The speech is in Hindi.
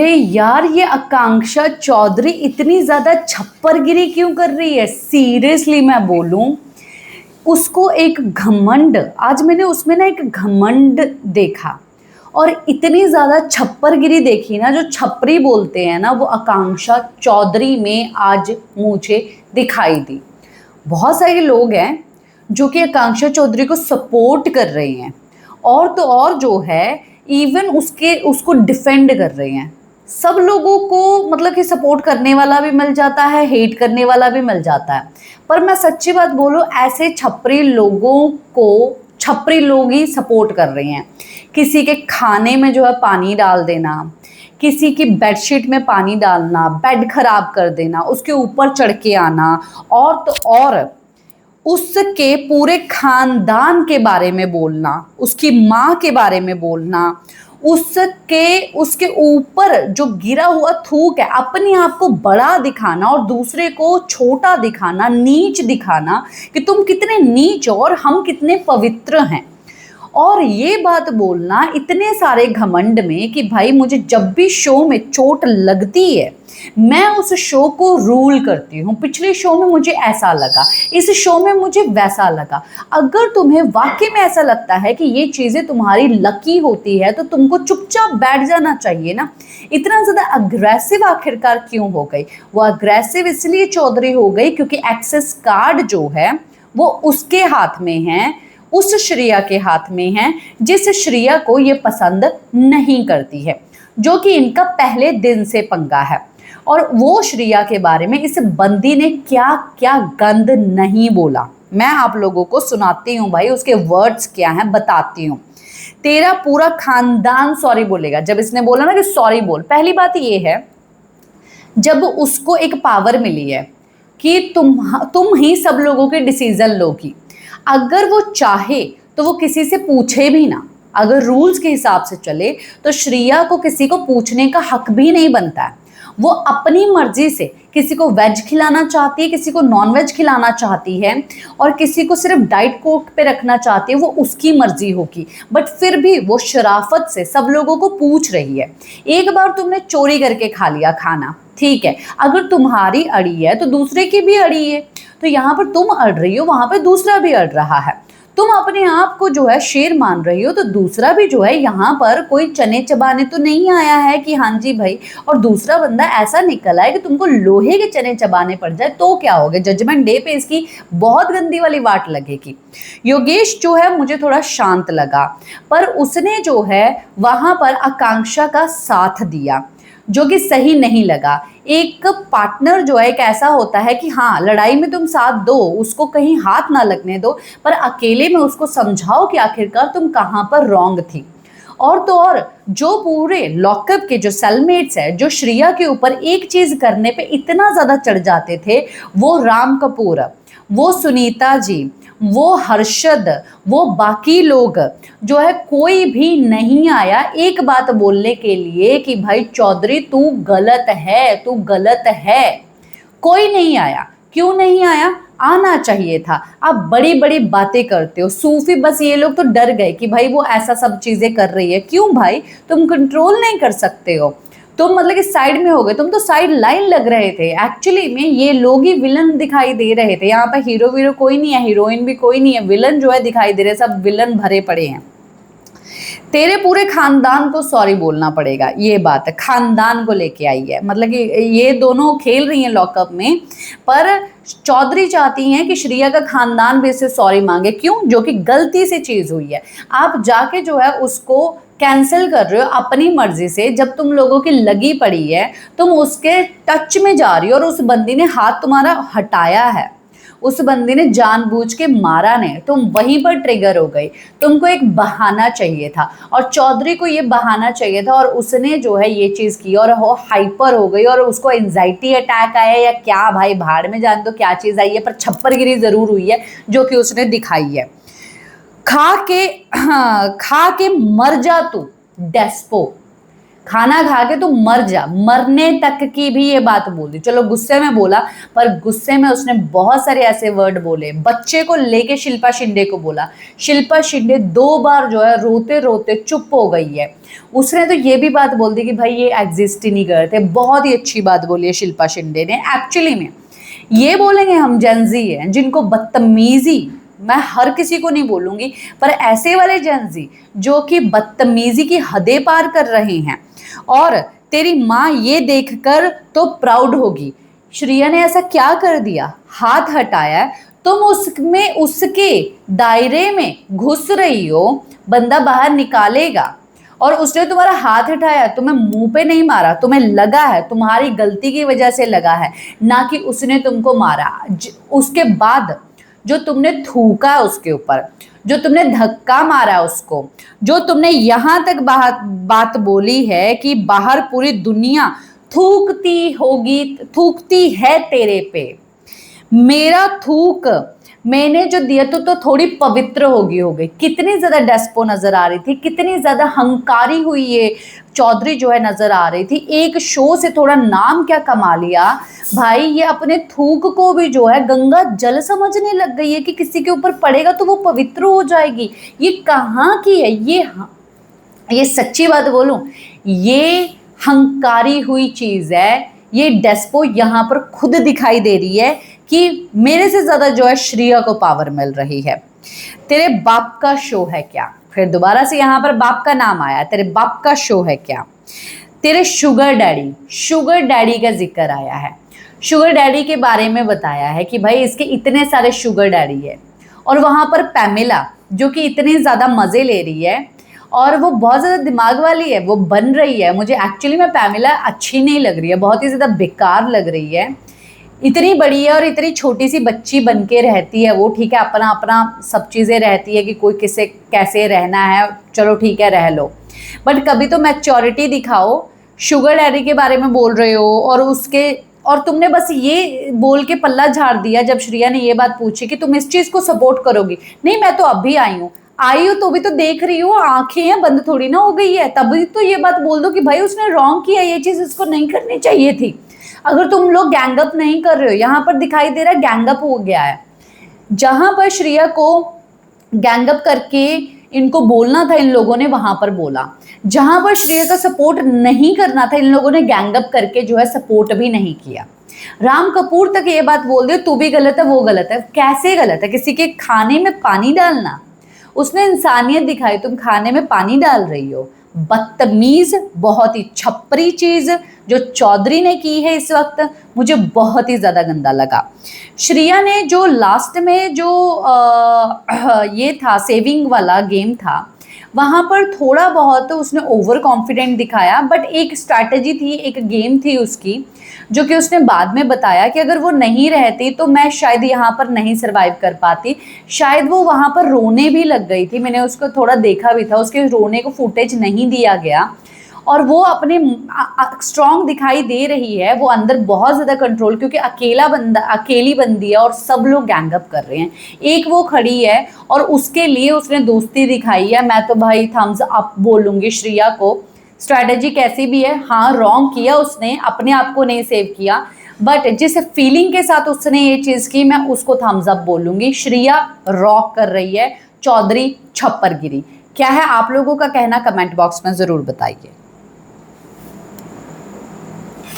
अरे यार, ये आकांक्षा चौधरी इतनी ज्यादा छप्परगिरी क्यों कर रही है? सीरियसली मैं बोलूं, उसको एक घमंड, आज मैंने उसमें ना एक घमंड देखा और इतनी ज्यादा छप्परगिरी देखी ना, जो छपरी बोलते हैं ना, वो आकांक्षा चौधरी में आज मुझे दिखाई दी। बहुत सारे लोग हैं जो कि आकांक्षा चौधरी को सपोर्ट कर रहे हैं, और तो और जो है इवन उसको डिफेंड कर रहे हैं। सब लोगों को मतलब कि सपोर्ट करने वाला भी मिल जाता है, हेट करने वाला भी मिल जाता है। पर मैं सच्ची बात बोलूं, ऐसे छपरी लोगों को छपरी लोग ही सपोर्ट कर रहे हैं। किसी के खाने में जो है पानी डाल देना, किसी की बेडशीट में पानी डालना, बेड खराब कर देना, उसके ऊपर चढ़ के आना, और तो और उसके पूरे खानदान के बारे में बोलना, उसकी माँ के बारे में बोलना, उसके ऊपर जो गिरा हुआ थूक है, अपने आप को बड़ा दिखाना और दूसरे को छोटा दिखाना, नीच दिखाना कि तुम कितने नीच हो और हम कितने पवित्र हैं। और ये बात बोलना इतने सारे घमंड में कि भाई मुझे जब भी शो में चोट लगती है, मैं उस शो को रूल करती हूँ। पिछले शो में मुझे ऐसा लगा, इस शो में मुझे वैसा लगा। अगर तुम्हें वाकई में ऐसा लगता है कि ये चीज़ें तुम्हारी लकी होती है, तो तुमको चुपचाप बैठ जाना चाहिए ना। इतना ज़्यादा अग्रेसिव आखिरकार क्यों हो गई? वो अग्रेसिव इसलिए चौधरी हो गई क्योंकि एक्सेस कार्ड जो है वो उसके हाथ में है, उस श्रेया के हाथ में है जिस श्रेया को ये पसंद नहीं करती है, जो कि इनका पहले दिन से पंगा है। और वो श्रेया के बारे में इस बंदी ने क्या क्या गंद नहीं बोला, मैं आप लोगों को सुनाती हूँ भाई, उसके वर्ड्स क्या हैं बताती हूँ। तेरा पूरा खानदान सॉरी बोलेगा। जब इसने बोला ना कि सॉरी बोल, पहली बात ये है, जब उसको एक पावर मिली है कि तुम ही सब लोगों के डिसीजन लोगी, अगर वो चाहे तो वो किसी से पूछे भी ना। अगर रूल्स के हिसाब से चले तो श्रेया को किसी को पूछने का हक भी नहीं बनता है। वो अपनी मर्जी से किसी को वेज खिलाना चाहती है, किसी को नॉन वेज खिलाना चाहती है, और किसी को सिर्फ डाइट कोक पे रखना चाहती है, वो उसकी मर्जी होगी। बट फिर भी वो शराफत से सब लोगों को पूछ रही है। एक बार तुमने चोरी करके खा लिया खाना, ठीक है, अगर तुम्हारी अड़ी है तो दूसरे की भी अड़ी है। तो यहाँ पर तुम अड़ रही हो, वहां पर दूसरा भी अड़ रहा है। तुम अपने आप को जो है शेर मान रही हो, तो दूसरा भी जो है यहाँ पर कोई चने चबाने तो नहीं आया है कि हाँ जी भाई, और दूसरा बंदा ऐसा निकला है कि तुमको लोहे के चने चबाने पड़ जाए तो क्या हो गया? जजमेंट डे पे इसकी बहुत गंदी वाली वाट लगेगी। योगेश जो है मुझे थोड़ा शांत लगा, पर उसने जो है वहां पर आकांक्षा का साथ दिया, जो कि सही नहीं लगा। एक पार्टनर जो है एक ऐसा होता है कि हाँ, लड़ाई में तुम साथ दो, उसको कहीं हाथ ना लगने दो, पर अकेले में उसको समझाओ कि आखिरकार तुम कहाँ पर रॉन्ग थी। और तो और जो पूरे लॉकअप के जो सेलमेट्स है, जो श्रेया के ऊपर एक चीज करने पे इतना ज्यादा चढ़ जाते थे, वो राम कपूर, वो सुनीता जी, वो हर्षद, वो बाकी लोग जो है, कोई भी नहीं आया एक बात बोलने के लिए कि भाई चौधरी तू गलत है, तू गलत है। कोई नहीं आया। क्यों नहीं आया? आना चाहिए था। आप बड़ी बड़ी बातें करते हो सूफी, बस ये लोग तो डर गए कि भाई वो ऐसा सब चीजें कर रही है। क्यों भाई? तुम कंट्रोल नहीं कर सकते हो, तुम मतलब कि साइड में हो गए, तुम तो साइड लाइन लग रहे थे। एक्चुअली में ये लोग ही विलन दिखाई दे रहे थे। यहाँ पर हीरो वीरो कोई नहीं है, हीरोइन भी कोई नहीं है, विलन जो है दिखाई दे रहे, सब विलन भरे पड़े हैं। तेरे पूरे खानदान को सॉरी बोलना पड़ेगा, ये बात है, खानदान को लेके आई है। मतलब कि ये दोनों खेल रही हैं लॉकअप में, पर चौधरी चाहती हैं कि श्रेया का खानदान भी इससे सॉरी मांगे। क्यों? जो कि गलती से चीज हुई है। आप जाके जो है उसको कैंसिल कर रहे हो अपनी मर्जी से। जब तुम लोगों की लगी पड़ी है, तुम उसके टच में जा रही हो और उस बंदी ने हाथ तुम्हारा हटाया है, उस बंदी ने जानबूझ के मारा नहीं, तुम वहीं पर ट्रिगर हो गई। तुमको एक बहाना चाहिए था, और चौधरी को ये बहाना चाहिए था, और उसने जो है ये चीज की और वो हाइपर हो गई, और उसको एंजाइटी अटैक आया या क्या, भाई भाड़ में जान दो क्या चीज आई है, पर छप्परगिरी जरूर हुई है जो कि उसने दिखाई है। खा के मर जा तू डेस्पो। खाना खा के तू मर जा, मरने तक की भी ये बात बोल दी। चलो गुस्से में बोला, पर गुस्से में उसने बहुत सारे ऐसे वर्ड बोले, बच्चे को लेके शिल्पा शिंदे को बोला। शिल्पा शिंदे 2 बार जो है रोते रोते चुप हो गई है। उसने तो ये भी बात बोल दी कि भाई ये एग्जिस्ट ही नहीं करते। बहुत ही अच्छी बात बोली है शिल्पा शिंदे ने। एक्चुअली में ये बोलेंगे हम जेंजी हैं जिनको बदतमीजी, मैं हर किसी को नहीं बोलूंगी, पर ऐसे वाले जेंजी जो कि बदतमीजी की हदें पार कर रहे हैं। और तेरी माँ ये देखकर तो प्राउड होगी, श्रिया ने ऐसा क्या कर दिया, हाथ हटाया, तुम उसमें उसके दायरे में घुस रही हो, बंदा बाहर निकालेगा और उसने तुम्हारा हाथ हटाया, तुम्हें मुंह पे नहीं मारा, तुम्हें लगा है, तुम्हारी गलती की वजह से लगा है, ना कि उसने तुमको मारा। उसके बाद जो तुमने थूका उसके ऊपर, जो तुमने धक्का मारा उसको, जो तुमने यहाँ तक बात बोली है कि बाहर पूरी दुनिया थूकती होगी, थूकती है तेरे पे, मेरा थूक मैंने जो दिया तो थोड़ी पवित्र होगी हो गई। कितनी ज्यादा डेस्पो नजर आ रही थी, कितनी ज्यादा हंकारी हुई ये चौधरी जो है नजर आ रही थी। एक शो से थोड़ा नाम क्या कमा लिया भाई, ये अपने थूक को भी जो है गंगा जल समझने लग गई है कि किसी के ऊपर पड़ेगा तो वो पवित्र हो जाएगी। ये कहाँ की है ये सच्ची बात बोलूं, ये हंकारी हुई चीज है। ये डेस्पो यहाँ पर खुद दिखाई दे रही है कि मेरे से ज्यादा जो है श्रिया को पावर मिल रही है। तेरे बाप का शो है क्या, फिर दोबारा से यहाँ पर बाप का नाम आया, तेरे बाप का शो है क्या। तेरे शुगर डैडी का जिक्र आया है, शुगर डैडी के बारे में बताया है कि भाई इसके इतने सारे शुगर डैडी है। और वहां पर पैमेला जो कि इतने ज्यादा मजे ले रही है और वो बहुत ज़्यादा दिमाग वाली है, वो बन रही है। मुझे एक्चुअली में पैमेला अच्छी नहीं लग रही है, बहुत ही ज़्यादा बेकार लग रही है। इतनी बड़ी है और इतनी छोटी सी बच्ची बन के रहती है वो, ठीक है, अपना अपना सब चीज़ें रहती है कि कोई किसे कैसे रहना है, चलो ठीक है रह लो, बट कभी तो मैच्योरिटी दिखाओ। शुगर डैडी के बारे में बोल रहे हो और तुमने बस ये बोल के पल्ला झाड़ दिया जब श्रिया ने ये बात पूछी कि तुम इस चीज़ को सपोर्ट करोगी। नहीं, मैं तो अभी आई हूँ तो भी तो देख रही हूँ, आंखें हैं बंद थोड़ी ना हो गई है, तभी तो ये बात बोल दो कि भाई उसने रॉन्ग किया, ये चीज इसको नहीं करनी चाहिए थी। अगर तुम लोग गैंगअप नहीं कर रहे हो, यहाँ पर दिखाई दे रहा है गैंगअप हो गया है। जहां पर श्रिया को गैंगअप करके इनको बोलना था, इन लोगों ने वहां पर बोला। जहां पर श्रिया का सपोर्ट नहीं करना था, इन लोगों ने गैंगअप करके जो है सपोर्ट भी नहीं किया। राम कपूर तक ये बात बोल दी तू भी गलत है, वो गलत है। कैसे गलत है? किसी के खाने में पानी डालना, उसने इंसानियत दिखाई, तुम खाने में पानी डाल रही हो। बदतमीज, बहुत ही छपरी चीज जो चौधरी ने की है इस वक्त, मुझे बहुत ही ज्यादा गंदा लगा। श्रिया ने जो लास्ट में जो ये था सेविंग वाला गेम था, वहां पर थोड़ा बहुत उसने ओवर कॉन्फिडेंट दिखाया, बट एक स्ट्रैटेजी थी, एक गेम थी उसकी, जो कि उसने बाद में बताया कि अगर वो नहीं रहती तो मैं शायद यहाँ पर नहीं सरवाइव कर पाती। शायद वो वहाँ पर रोने भी लग गई थी, मैंने उसको थोड़ा देखा भी था, उसके रोने को फुटेज नहीं दिया गया और वो अपने स्ट्रॉन्ग दिखाई दे रही है, वो अंदर बहुत ज़्यादा कंट्रोल, क्योंकि अकेली बंदी है और सब लोग गैंगअप कर रहे हैं, एक वो खड़ी है और उसके लिए उसने दोस्ती दिखाई है। मैं तो भाई थम्स अप बोलूँगी श्रिया को। स्ट्रैटेजी कैसी भी है, हाँ रॉन्ग किया उसने, अपने आप को नहीं सेव किया, बट जिस फीलिंग के साथ उसने ये चीज़ की, मैं उसको थम्स अप बोलूँगी। श्रिया रॉक कर रही है, चौधरी छप्पर गिरी। क्या है आप लोगों का कहना, कमेंट बॉक्स में ज़रूर बताइए।